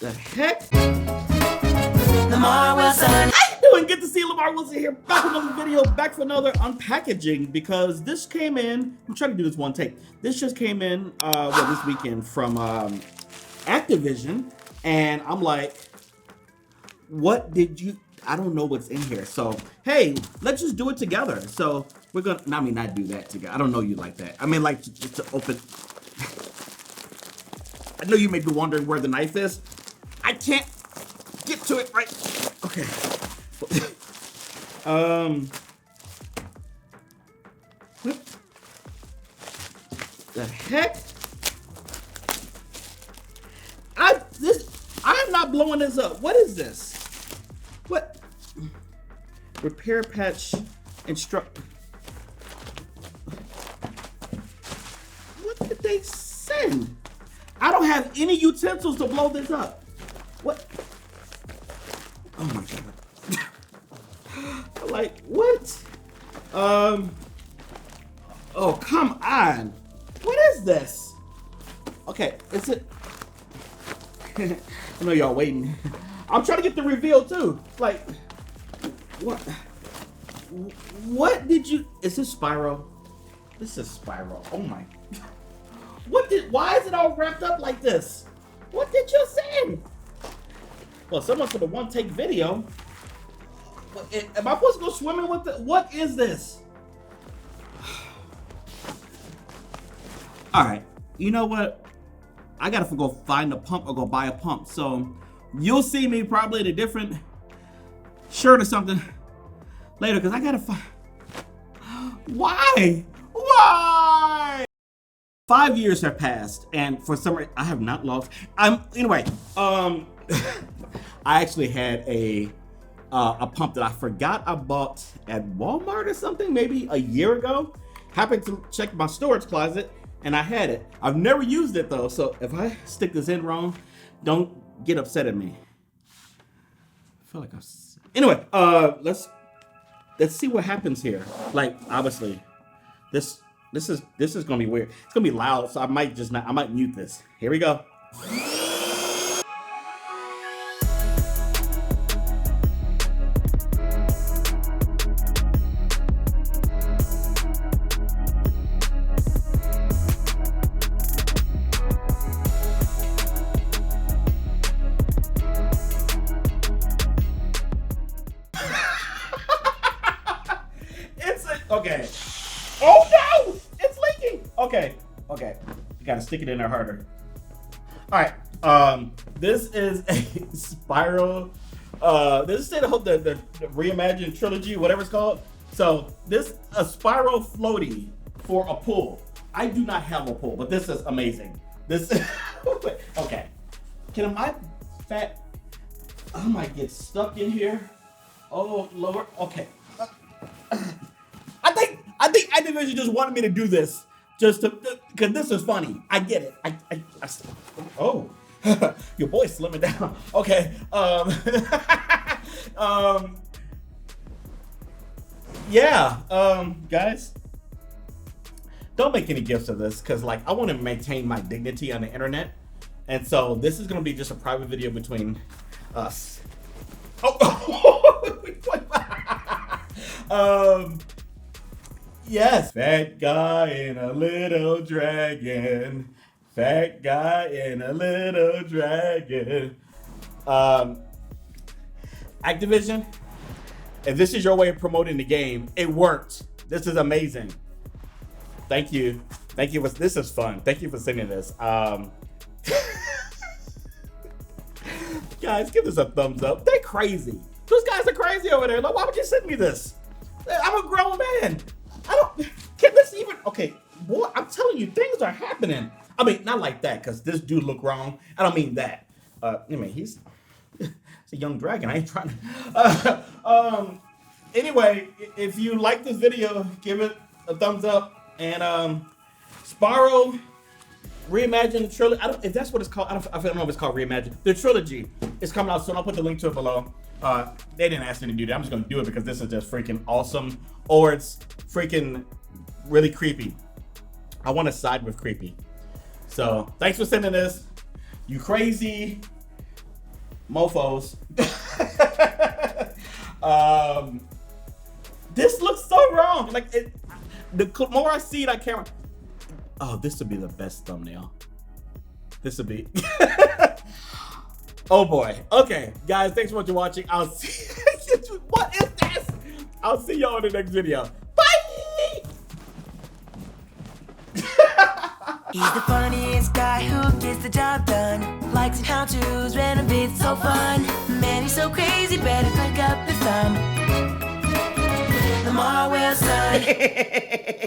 The heck? Lamarr Wilson. How you doing? Good to see Lamarr Wilson here. Back with another video, back for another unpackaging, because this came in. I'm trying to do this one take. This just came in this weekend from Activision, and I'm like, what did you? I don't know what's in here. So hey, let's just do it together. So we're gonna. I mean, not do that together. I don't know you like that. I mean, like just to open. I know you may be wondering where the knife is. I can't get to it right. Okay. What the heck? I'm not blowing this up. What is this? What? Repair patch instruct. What did they send? I don't have any utensils to blow this up. What? Oh my god. Like, what? Oh, come on. What is this? Okay, is it? I know y'all waiting. I'm trying to get the reveal too. Like, what? What did you? Is this Spyro? This is Spyro. Oh my. Why is it all wrapped up like this? What did you send? Well, someone for the one take video. Am I supposed to go swimming with the? What is this? All right, you know what? I gotta go find a pump or go buy a pump. So you'll see me probably in a different shirt or something later, because I gotta find. Why? Why? 5 years have passed, and for some reason I have not lost. Anyway. I actually had a pump that I forgot I bought at Walmart or something, maybe a year ago. Happened to check my storage closet, and I had it. I've never used it though, so if I stick this in wrong, don't get upset at me. I feel like anyway, let's see what happens here. Like, obviously, this is gonna be weird. It's gonna be loud, so I might mute this. Here we go. Okay. Oh no! It's leaking! Okay. You gotta stick it in there harder. Alright. This is a Spyro. This is the reimagined trilogy, whatever it's called. So this a Spyro floaty for a pool. I do not have a pool, but this is amazing. This okay. Can my fat I might get stuck in here? Oh Lord. Okay. I think Activision just wanted me to do this just to, because this is funny. I get it. Oh, your boy's slimming down. Okay. Yeah. Guys, don't make any gifts of this, because like I want to maintain my dignity on the internet, and so this is gonna be just a private video between us. Yes. Fat guy and a little dragon. Fat guy and a little dragon. Activision, if this is your way of promoting the game, it worked. This is amazing. Thank you. This is fun. Thank you for sending this. Guys, give this a thumbs up. They're crazy. Those guys are crazy over there. Like, why would you send me this? I'm a grown man. Can this even, okay, boy, I'm telling you, things are happening. I mean, not like that, because this dude look wrong. I don't mean that. I mean, he's a young dragon. I ain't trying to. Anyway, if you like this video, give it a thumbs up. And Spyro Reimagined Trilogy. If that's what it's called. I don't know if it's called Reimagined. The trilogy is coming out soon. I'll put the link to it below. They didn't ask me to do that. I'm just gonna do it because this is just freaking awesome, or it's freaking really creepy. I want to side with creepy. So thanks for sending this. You crazy Mofos. This looks so wrong. Like the more I see it, I can't. Oh, this would be the best thumbnail. This would be. Oh boy. Okay, guys, thanks so much for watching. I'll see. What is this? I'll see y'all in the next video. Bye. He's the funniest guy who gets the job done. Likes and how-tos, renovates, so fun. Man, he's so crazy, better pick up the thumb. Lamarr Wilson.